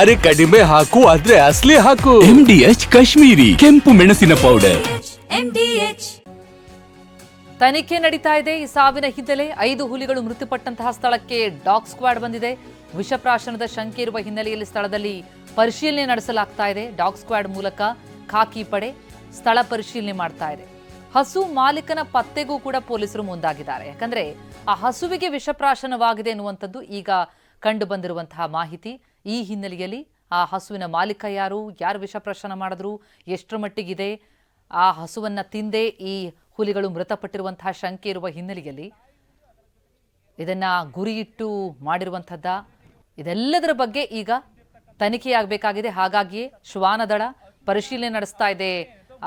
ಅರೆ ಕಡಿಮೆ ಹಾಕು ಆದ್ರೆ ಅಸ್ಲಿ ಹಾಕು. MDH ಕಾಶ್ಮೀರಿ ಕೆಂಪು ಮೆಣಸಿನ ಪೌಡರ್. ತನಿಖೆ ನಡೀತಾ ಇದೆ. ಈ ಸಾವಿನ ಹಿನ್ನೆಲೆ 5 ಹುಲಿಗಳು ಮೃತಪಟ್ಟಂತಹ ಸ್ಥಳಕ್ಕೆ ಡಾಗ್ ಸ್ಕ್ವಾಡ್ ಬಂದಿದೆ. ವಿಷಪ್ರಾಶನದ ಶಂಕೆ ಇರುವ ಹಿನ್ನೆಲೆಯಲ್ಲಿ ಸ್ಥಳದಲ್ಲಿ ಪರಿಶೀಲನೆ ನಡೆಸಲಾಗ್ತಾ ಇದೆ. ಡಾಗ್ ಸ್ಕ್ವಾಡ್ ಮೂಲಕ ಖಾಕಿ ಪಡೆ ಸ್ಥಳ ಪರಿಶೀಲನೆ ಮಾಡ್ತಾ ಇದೆ. ಹಸು ಮಾಲೀಕನ ಪತ್ತೆಗೂ ಕೂಡ ಪೊಲೀಸರು ಮುಂದಾಗಿದ್ದಾರೆ. ಯಾಕಂದ್ರೆ ಆ ಹಸುವಿಗೆ ವಿಷಪ್ರಾಶನವಾಗಿದೆ ಎನ್ನುವಂಥದ್ದು ಈಗ ಕಂಡು ಬಂದಿರುವಂತಹ ಮಾಹಿತಿ. ಈ ಹಿನ್ನೆಲೆಯಲ್ಲಿ ಆ ಹಸುವಿನ ಮಾಲೀಕ ಯಾರು ವಿಷಪ್ರಾಶನ ಮಾಡಿದ್ರು, ಎಷ್ಟರ ಮಟ್ಟಿಗಿದೆ, ಆ ಹಸುವನ್ನ ತಿಂದೇ ಈ ಹುಲಿಗಳು ಮೃತಪಟ್ಟಿರುವಂತಹ ಶಂಕೆ ಇರುವ ಹಿನ್ನೆಲೆಯಲ್ಲಿ ಇದನ್ನ ಗುರಿಯಿಟ್ಟು ಮಾಡಿರುವಂಥದ್ದ, ಇದೆಲ್ಲದರ ಬಗ್ಗೆ ಈಗ ತನಿಖೆಯಾಗಬೇಕಾಗಿದೆ. ಹಾಗಾಗಿ ಶ್ವಾನದಳ ಪರಿಶೀಲನೆ ನಡೆಸ್ತಾ ಇದೆ.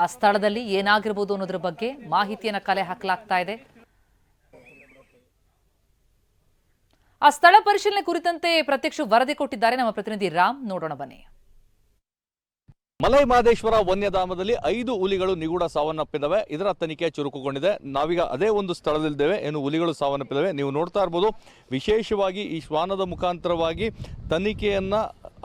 ಆ ಸ್ಥಳದಲ್ಲಿ ಏನಾಗಿರ್ಬೋದು ಅನ್ನೋದ್ರ ಬಗ್ಗೆ ಮಾಹಿತಿಯನ್ನು ಕಲೆ ಹಾಕಲಾಗ್ತಾ ಇದೆ. ಆ ಸ್ಥಳ ಪರಿಶೀಲನೆ ಕುರಿತಂತೆ ಪ್ರತ್ಯಕ್ಷ ವರದಿ ಕೊಟ್ಟಿದ್ದಾರೆ ನಮ್ಮ ಪ್ರತಿನಿಧಿ ರಾಮ್. ನೋಡೋಣ ಬನ್ನಿ. ಮಲೈ ಮಹದೇಶ್ವರ ವನ್ಯಧಾಮದಲ್ಲಿ 5 ಹುಲಿಗಳು ನಿಗೂಢ ಸಾವನ್ನಪ್ಪಿದವೆ. ಇದರ ತನಿಖೆ ಚುರುಕುಗೊಂಡಿದೆ. ನಾವೀಗ ಅದೇ ಒಂದು ಸ್ಥಳದಲ್ಲಿದ್ದೇವೆ. ಏನು ಹುಲಿಗಳು ಸಾವನ್ನಪ್ಪಿದವೆ ನೀವು ನೋಡ್ತಾ ಇರ್ಬೋದು. ವಿಶೇಷವಾಗಿ ಈ ಶ್ವಾನದ ಮುಖಾಂತರವಾಗಿ ತನಿಖೆಯನ್ನ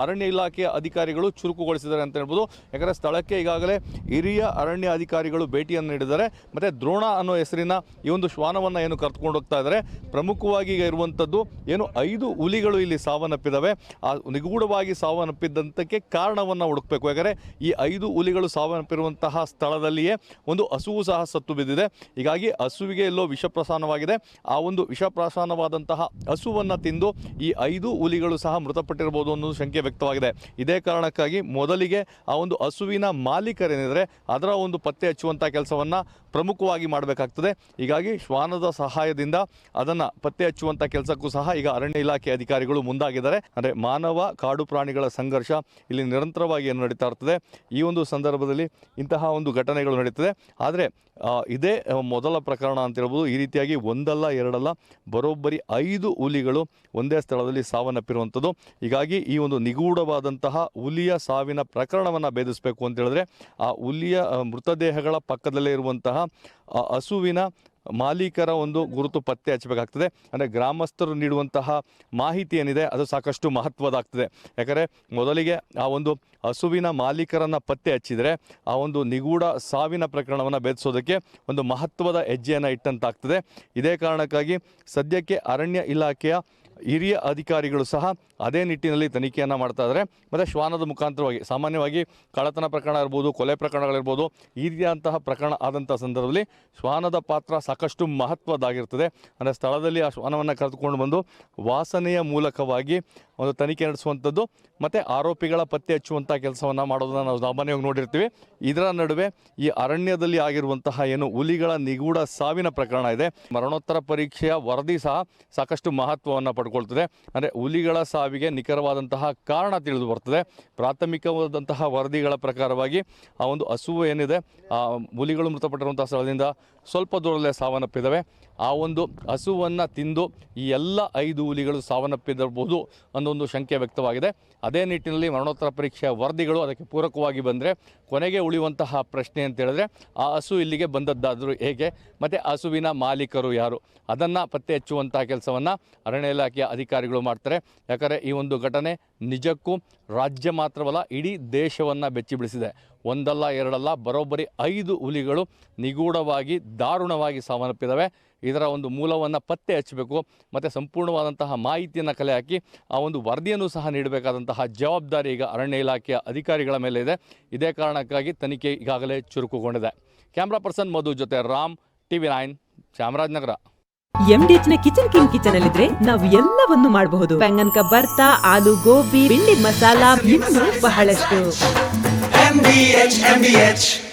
ಅರಣ್ಯ ಇಲಾಖೆಯ ಅಧಿಕಾರಿಗಳು ಚುರುಕುಗೊಳಿಸಿದ್ದಾರೆ ಅಂತ ಹೇಳ್ಬೋದು. ಯಾಕಂದರೆ ಸ್ಥಳಕ್ಕೆ ಈಗಾಗಲೇ ಹಿರಿಯ ಅರಣ್ಯ ಅಧಿಕಾರಿಗಳು ಭೇಟಿಯನ್ನು ನೀಡಿದ್ದಾರೆ. ಮತ್ತು ದ್ರೋಣ ಅನ್ನೋ ಹೆಸರಿನ ಈ ಒಂದು ಶ್ವಾನವನ್ನು ಏನು ಕರೆದುಕೊಂಡು ಹೋಗ್ತಾ ಇದ್ದಾರೆ. ಪ್ರಮುಖವಾಗಿ ಈಗ ಇರುವಂಥದ್ದು ಏನು 5 ಹುಲಿಗಳು ಇಲ್ಲಿ ಸಾವನ್ನಪ್ಪಿದ್ದಾವೆ. ಆ ನಿಗೂಢವಾಗಿ ಸಾವನ್ನಪ್ಪಿದ್ದಂತಕ್ಕೆ ಕಾರಣವನ್ನು ಹುಡುಕಬೇಕು. ಯಾಕಂದರೆ ಈ 5 ಹುಲಿಗಳು ಸಾವನ್ನಪ್ಪಿರುವಂತಹ ಸ್ಥಳದಲ್ಲಿಯೇ ಒಂದು ಹಸುವು ಸಹ ಸತ್ತು ಬಿದ್ದಿದೆ. ಹೀಗಾಗಿ ಹಸುವಿಗೆ ಎಲ್ಲೋ ವಿಷಪ್ರಸಾನವಾಗಿದೆ. ಆ ಒಂದು ವಿಷಪ್ರಸಾನವಾದಂತಹ ಹಸುವನ್ನು ತಿಂದು ಈ 5 ಹುಲಿಗಳು ಸಹ ಮೃತಪಟ್ಟಿರಬಹುದು ಅನ್ನೋ ಶಂಕೆ ವ್ಯಕ್ತವಾಗಿದೆ. ಇದೇ ಕಾರಣಕ್ಕಾಗಿ ಮೊದಲಿಗೆ ಆ ಒಂದು ಹಸುವಿನ ಮಾಲೀಕರೇನಿದ್ರೆ ಅದರ ಒಂದು ಪತ್ತೆ ಹಚ್ಚುವಂಥ ಕೆಲಸವನ್ನು ಪ್ರಮುಖವಾಗಿ ಮಾಡಬೇಕಾಗ್ತದೆ. ಹೀಗಾಗಿ ಶ್ವಾನದ ಸಹಾಯದಿಂದ ಅದನ್ನು ಪತ್ತೆ ಹಚ್ಚುವಂಥ ಕೆಲಸಕ್ಕೂ ಸಹ ಈಗ ಅರಣ್ಯ ಇಲಾಖೆ ಅಧಿಕಾರಿಗಳು ಮುಂದಾಗಿದ್ದಾರೆ. ಅಂದರೆ ಮಾನವ ಕಾಡು ಪ್ರಾಣಿಗಳ ಸಂಘರ್ಷ ಇಲ್ಲಿ ನಿರಂತರವಾಗಿ ಏನು ನಡೀತಾ ಇರ್ತದೆ. ಈ ಒಂದು ಸಂದರ್ಭದಲ್ಲಿ ಇಂತಹ ಒಂದು ಘಟನೆಗಳು ನಡೀತದೆ. ಆದರೆ ಇದೇ ಮೊದಲ ಪ್ರಕರಣ ಅಂತ ಹೇಳ್ಬೋದು. ಈ ರೀತಿಯಾಗಿ ಒಂದಲ್ಲ ಎರಡಲ್ಲ ಬರೋಬ್ಬರಿ 5 ಹುಲಿಗಳು ಒಂದೇ ಸ್ಥಳದಲ್ಲಿ ಸಾವನ್ನಪ್ಪಿರುವಂಥದ್ದು. ಹೀಗಾಗಿ ಈ ಒಂದು ನಿಗೂಢವಾದಂತಹ ಹುಲಿಯ ಸಾವಿನ ಪ್ರಕರಣವನ್ನು ಭೇದಿಸಬೇಕು ಅಂತ ಹೇಳಿದ್ರೆ ಆ ಹುಲಿಯ ಮೃತದೇಹಗಳ ಪಕ್ಕದಲ್ಲೇ ಇರುವಂತಹ ಹಸುವಿನ ಮಾಲೀಕರ ಒಂದು ಗುರುತು ಪತ್ತೆ ಹಚ್ಚಬೇಕಾಗ್ತದೆ. ಅಂದರೆ ಗ್ರಾಮಸ್ಥರು ನೀಡುವಂತಹ ಮಾಹಿತಿ ಏನಿದೆ ಅದು ಸಾಕಷ್ಟು ಮಹತ್ವದಾಗ್ತದೆ. ಯಾಕಂದರೆ ಮೊದಲಿಗೆ ಆ ಒಂದು ಹಸುವಿನ ಮಾಲೀಕರನ್ನು ಪತ್ತೆ ಹಚ್ಚಿದರೆ ಆ ಒಂದು ನಿಗೂಢ ಸಾವಿನ ಪ್ರಕರಣವನ್ನು ಭೇದಿಸೋದಕ್ಕೆ ಒಂದು ಮಹತ್ವದ ಹೆಜ್ಜೆಯನ್ನು ಇಟ್ಟಂತಾಗ್ತದೆ. ಇದೇ ಕಾರಣಕ್ಕಾಗಿ ಸದ್ಯಕ್ಕೆ ಅರಣ್ಯ ಇಲಾಖೆಯ ಹಿರಿಯ ಅಧಿಕಾರಿಗಳು ಸಹ ಅದೇ ನಿಟ್ಟಿನಲ್ಲಿ ತನಿಖೆಯನ್ನು ಮಾಡ್ತಾ ಇದ್ದಾರೆ. ಮತ್ತು ಶ್ವಾನದ ಮುಖಾಂತರವಾಗಿ ಸಾಮಾನ್ಯವಾಗಿ ಕಳ್ಳತನ ಪ್ರಕರಣ ಇರ್ಬೋದು, ಕೊಲೆ ಪ್ರಕರಣಗಳಿರ್ಬೋದು, ಈ ರೀತಿಯಾದಂತಹ ಪ್ರಕರಣ ಆದಂಥ ಸಂದರ್ಭದಲ್ಲಿ ಶ್ವಾನದ ಪಾತ್ರ ಸಾಕಷ್ಟು ಮಹತ್ವದಾಗಿರ್ತದೆ. ಅಂದರೆ ಸ್ಥಳದಲ್ಲಿ ಆ ಶ್ವಾನವನ್ನು ಕರೆದುಕೊಂಡು ಬಂದು ವಾಸನೆಯ ಮೂಲಕವಾಗಿ ಒಂದು ತನಿಖೆ ನಡೆಸುವಂಥದ್ದು ಮತ್ತು ಆರೋಪಿಗಳ ಪತ್ತೆ ಹಚ್ಚುವಂಥ ಕೆಲಸವನ್ನು ಮಾಡೋದನ್ನು ನಾವು ಸಾಮಾನ್ಯವಾಗಿ ನೋಡಿರ್ತೀವಿ. ಇದರ ನಡುವೆ ಈ ಅರಣ್ಯದಲ್ಲಿ ಆಗಿರುವಂತಹ ಏನು ಹುಲಿಗಳ ನಿಗೂಢ ಸಾವಿನ ಪ್ರಕರಣ ಇದೆ, ಮರಣೋತ್ತರ ಪರೀಕ್ಷೆಯ ವರದಿ ಸಹ ಸಾಕಷ್ಟು ಮಹತ್ವವನ್ನು ಪಡ್ಕೊಳ್ತದೆ. ಅಂದರೆ ಹುಲಿಗಳ ಸಾವಿಗೆ ನಿಖರವಾದಂತಹ ಕಾರಣ ತಿಳಿದು ಬರ್ತದೆ. ಪ್ರಾಥಮಿಕವಾದಂತಹ ವರದಿಗಳ ಪ್ರಕಾರವಾಗಿ ಆ ಒಂದು ಹಸುವು ಏನಿದೆ ಆ ಹುಲಿಗಳು ಮೃತಪಟ್ಟಿರುವಂತಹ ಸ್ಥಳದಿಂದ ಸ್ವಲ್ಪ ದೂರದಲ್ಲೇ ಸಾವನ್ನಪ್ಪಿದ್ದಾವೆ. ಆ ಒಂದು ಹಸುವನ್ನು ತಿಂದು ಈ ಎಲ್ಲ 5 ಹುಲಿಗಳು ಸಾವನ್ನಪ್ಪಿರಬಹುದು ಅನ್ನೋ ಒಂದು ಶಂಕೆ ವ್ಯಕ್ತವಾಗಿದೆ. ಅದೇ ನಿಟ್ಟಿನಲ್ಲಿ ಮರಣೋತ್ತರ ಪರೀಕ್ಷೆಯ ವರದಿಗಳು ಅದಕ್ಕೆ ಪೂರಕವಾಗಿ ಬಂದರೆ ಕೊನೆಗೆ ಉಳಿಯುವಂತಹ ಪ್ರಶ್ನೆ ಅಂತ ಹೇಳಿದ್ರೆ ಆ ಹಸು ಇಲ್ಲಿಗೆ ಬಂದದ್ದಾದರೂ ಹೇಗೆ, ಮತ್ತು ಹಸುವಿನ ಮಾಲೀಕರು ಯಾರು, ಅದನ್ನು ಪತ್ತೆ ಹಚ್ಚುವಂತಹ ಕೆಲಸವನ್ನು ಅರಣ್ಯ ಇಲಾಖೆಯ ಅಧಿಕಾರಿಗಳು ಮಾಡ್ತಾರೆ. ಯಾಕಂದರೆ ಈ ಒಂದು ಘಟನೆ ನಿಜಕ್ಕೂ ರಾಜ್ಯ ಮಾತ್ರವಲ್ಲ ಇಡೀ ದೇಶವನ್ನು ಬೆಚ್ಚಿಬಿಡಿಸಿದೆ. ಒಂದಲ್ಲ ಎರಡಲ್ಲ ಬರೋಬ್ಬರಿ 5 ಹುಲಿಗಳು ನಿಗೂಢವಾಗಿ ದಾರುಣವಾಗಿ ಸಾವನ್ನಪ್ಪಿದ್ದಾವೆ. ಇದರ ಒಂದು ಮೂಲವನ್ನು ಪತ್ತೆ ಹಚ್ಚಬೇಕು ಮತ್ತು ಸಂಪೂರ್ಣವಾದಂತಹ ಮಾಹಿತಿಯನ್ನು ಕಲೆ ಹಾಕಿ ಆ ಒಂದು ವರದಿಯನ್ನು ಸಹ ನೀಡಬೇಕಾದಂತಹ ಜವಾಬ್ದಾರಿ ಈಗ ಅರಣ್ಯ ಇಲಾಖೆಯ ಅಧಿಕಾರಿಗಳ ಮೇಲೆ ಇದೆ. ಇದೇ ಕಾರಣಕ್ಕಾಗಿ ತನಿಖೆ ಈಗಾಗಲೇ ಚುರುಕುಗೊಂಡಿದೆ. ಕ್ಯಾಮ್ರಾ ಪರ್ಸನ್ ಮಧು ಜೊತೆ ರಾಮ್, TV9 ಚಾಮರಾಜನಗರ. MDH ನ ಕಿಚನ್ ಅಲ್ಲಿದ್ರೆ ನಾವು ಎಲ್ಲವನ್ನು ಮಾಡಬಹುದು. ಬೆಂಗನ್ಕ ಬರ್ತಾ, ಆಲೂ ಗೋಬಿ, ಭಿಂಡಿ ಮಸಾಲಾ, ಇನ್ನೂ ಬಹಳಷ್ಟು. MDH